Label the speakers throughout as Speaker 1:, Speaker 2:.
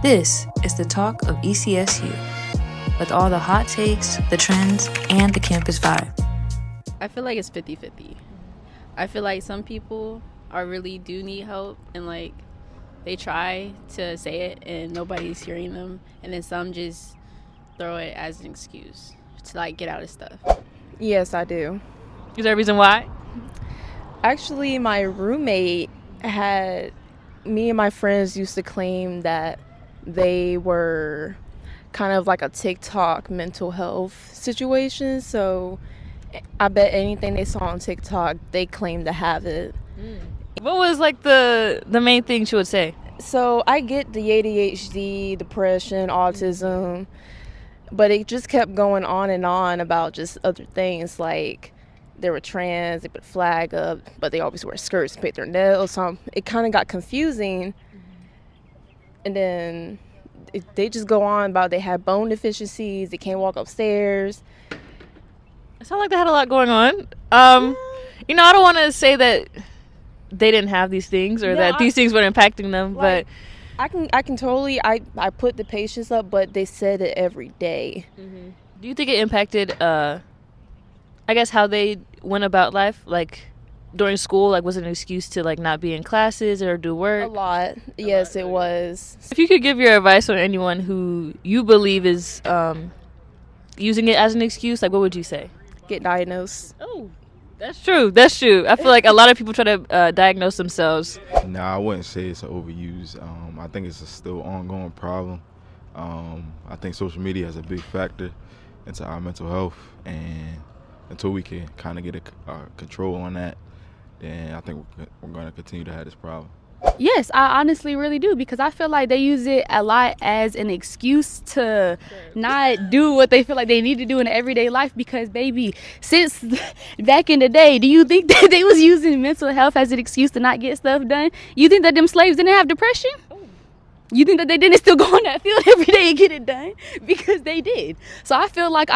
Speaker 1: This is the talk of ECSU, with all the hot takes, the trends, and the campus vibe.
Speaker 2: I feel like it's 50-50. I feel like some people really do need help and like they try to say it and nobody's hearing them, and then some just throw it as an excuse to like get out of stuff.
Speaker 3: Yes, I do.
Speaker 4: Is there a reason why?
Speaker 3: Actually, my roommate had me and my friends used to claim that they were kind of like a TikTok mental health situation. So I bet anything they saw on TikTok, they claimed to have it.
Speaker 4: What was like the main thing she would say?
Speaker 3: So I get the ADHD, depression, autism, but it just kept going on and on about just other things, like they were trans, they put a flag up, but they always wear skirts, paint their nails. So it kind of got confusing. And then they just go on about they had bone deficiencies, they can't walk upstairs.
Speaker 4: It sounded like they had a lot going on. I don't want to say that they didn't have these things or that these things were impacting them,
Speaker 3: like,
Speaker 4: but
Speaker 3: I can totally, I put the patients up, but they said it every day.
Speaker 4: do you think it impacted, I guess, how they went about life? Like, during school, like, was it an excuse to, like, not be in classes or do work?
Speaker 3: A lot. Yes, it was.
Speaker 4: If you could give your advice on anyone who you believe is using it as an excuse, like, what would you say?
Speaker 3: Get diagnosed.
Speaker 4: Oh, that's true. That's true. I feel like a lot of people try to diagnose themselves.
Speaker 5: Nah, I wouldn't say it's overused. I think it's a still ongoing problem. I think social media has a big factor into our mental health, and until we can kind of get a control on that, then I think we're going to continue to have this problem.
Speaker 6: Yes, I honestly really do, because I feel like they use it a lot as an excuse to not do what they feel like they need to do in everyday life. Because, baby, since back in the day, do you think that they was using mental health as an excuse to not get stuff done? You think that them slaves didn't have depression? You think that they didn't still go on that field every day and get it done? Because they did. So I feel like,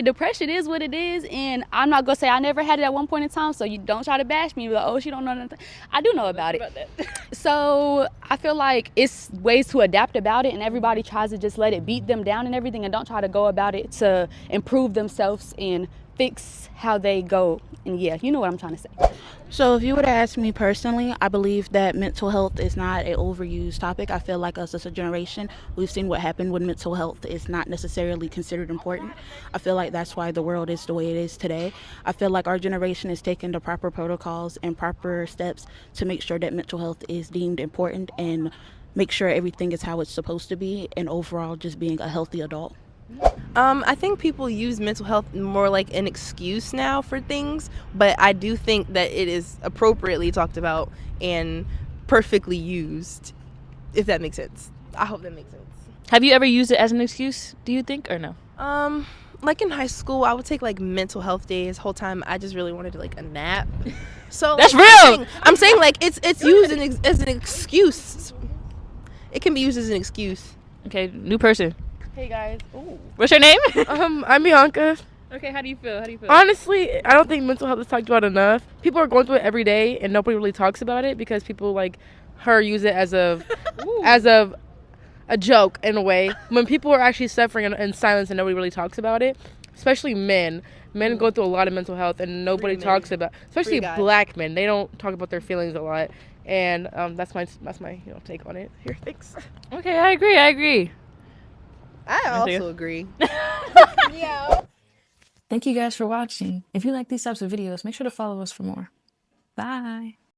Speaker 6: depression is what it is, and I'm not gonna say I never had it at one point in time, so you don't try to bash me like, oh, she don't know nothing. I do know about it. So I feel like it's ways to adapt about it, and everybody tries to just let it beat them down and everything, and don't try to go about it to improve themselves and fix how they go. And yeah, you know what I'm trying to say.
Speaker 7: So if you were to ask me personally, I believe that mental health is not an overused topic. I feel like us as a generation, we've seen what happened when mental health is not necessarily considered important. I feel like that's why the world is the way it is today. I feel like our generation is taking the proper protocols and proper steps to make sure that mental health is deemed important and make sure everything is how it's supposed to be, and overall just being a healthy adult.
Speaker 8: I think people use mental health more like an excuse now for things, but I do think that it is appropriately talked about and perfectly used, if that makes sense. I hope that makes sense.
Speaker 4: Have you ever used it as an excuse, do you think, or no?
Speaker 8: Like in high school, I would take like mental health days. Whole time I just really wanted like a nap. So
Speaker 4: that's
Speaker 8: like,
Speaker 4: real.
Speaker 8: I'm saying like it's used as an excuse. It can be used as an excuse.
Speaker 4: Okay, new person.
Speaker 3: Hey guys.
Speaker 8: Ooh.
Speaker 4: What's your name?
Speaker 3: I'm Bianca.
Speaker 4: Okay, how do you feel?
Speaker 3: Honestly, I don't think mental health is talked about enough. People are going through it every day, and nobody really talks about it because people like her use it as a joke in a way. When people are actually suffering in silence and nobody really talks about it, especially men. Men go through a lot of mental health, and nobody talks about, especially black men. They don't talk about their feelings a lot, and that's my take on it. Here, thanks.
Speaker 4: Okay, I agree.
Speaker 8: I also agree.
Speaker 1: Yeah. Thank you guys for watching. If you like these types of videos, make sure to follow us for more. Bye.